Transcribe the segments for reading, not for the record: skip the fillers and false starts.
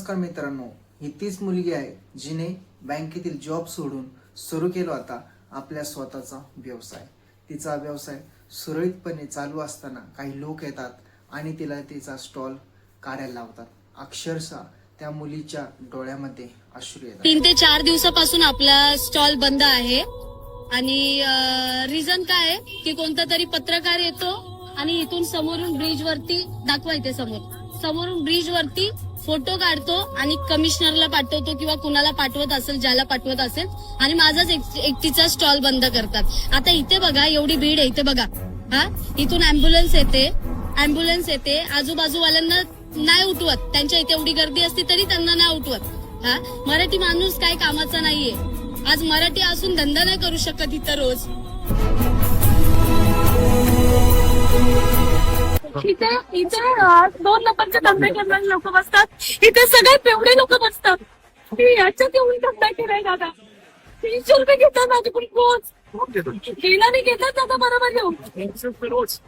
नमस्कार मित्रांनो, ही तीच मुलगी आहे जिने बँकेतील जॉब सोडून सुरू केला होता आपल्या स्वतःचा व्यवसाय। तिचा व्यवसाय सुरळीतपणे चालू असताना काही लोक येतात आणि तिला तिचा स्टॉल काढायला लावतात। अक्षरशः त्या मुलीच्या डोळ्यामध्ये अश्रू येतात। 3 ते 4 दिवसापासून आपला स्टॉल बंद आहे आणि रिझन काय आहे की कोणता तरी पत्रकार येतो आणि इथून समोरून ब्रिज वरती दाखवायचे समोरून ब्रिज वरती फोटो काढतो आणि कमिशनरला पाठवतो किंवा कुणाला पाठवत असेल, ज्याला पाठवत असेल, आणि माझाच एकटीचा स्टॉल बंद करतात। आता इथे बघा, एवढी भीड आहे, इथे बघा, हा इथून अँब्युलन्स येते, आजूबाजूवाल्यांना नाही उठवत, त्यांच्या इथे एवढी गर्दी असते तरी त्यांना नाही उठवत। हा मराठी माणूस काय कामाचा नाहीये, आज मराठी असून धंदा नाही करू शकत इथं रोज। इथे 2 नंबरचे धंदे करणारे लोक बसतात, इथे सगळे पेवडे लोक बसतात। याच्यात येऊन धंदा केलाय दादा, 300 रुपये घेतात माझ्याकडून रोज, गेला नाही घेतात दादा, बरोबर घेऊन।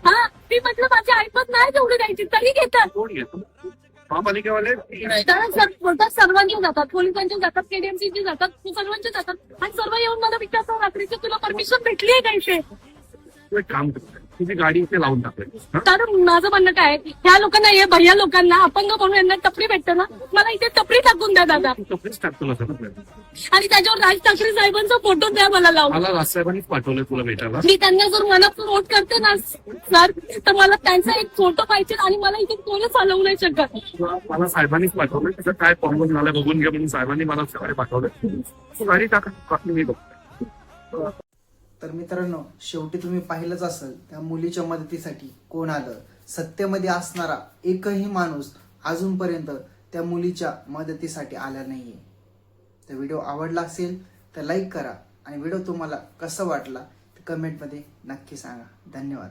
हा मी म्हटलं माझी ऐपत नाही तेवढी द्यायची तरी घेतात। महापालिकेवाले बोलतात सर्वांनी जातात, पोलिसांचे जातात, केडीएमसीचे जातात, सर्वांचे जातात आणि सर्व येऊन मला विचारतात रात्रीची तुला परमिशन भेटली आहे का इथे? एक काम करतात, तुझी गाडी इथे लावून टाकली। तर माझं म्हणणं काय, ह्या लोकांना, हे भैया लोकांना, अपंग म्हणून यांना टपरी भेटतं ना, मला इथे टपरी टाकून द्या दादा, कपडेच टाकतो ना सर। आणि त्याच्यावर राज ठाकरे साहेबांचा फोटो द्या मला लावून। मला राजसाहेबांनीच पाठवलंय तुला भेटायला। मी त्यांना जर मनापासून वोट करते ना सर, तर मला त्यांचा एक फोटो पाहिजे आणि मला इथे कोणच हलवू नाही शकत। मला साहेबांनीच पाठवलंय, त्याचं काय प्रॉब्लेम झालाय बघून घे म्हणून साहेबांनी मला सकाळी पाठवलंय। तू गाडी टाकून मी बघतो। तर मित्रांनो, शेवटी तुम्ही पाहिलंच असेल त्या मुलीच्या मदतीसाठी कोण आलं। सत्तेमध्ये असणारा एकही माणूस अजूनपर्यंत त्या मुलीच्या मदतीसाठी आला नाहीये। तर व्हिडिओ आवडला असेल तर लाईक करा आणि व्हिडिओ तुम्हाला कसा वाटला ते कमेंटमध्ये नक्की सांगा। धन्यवाद।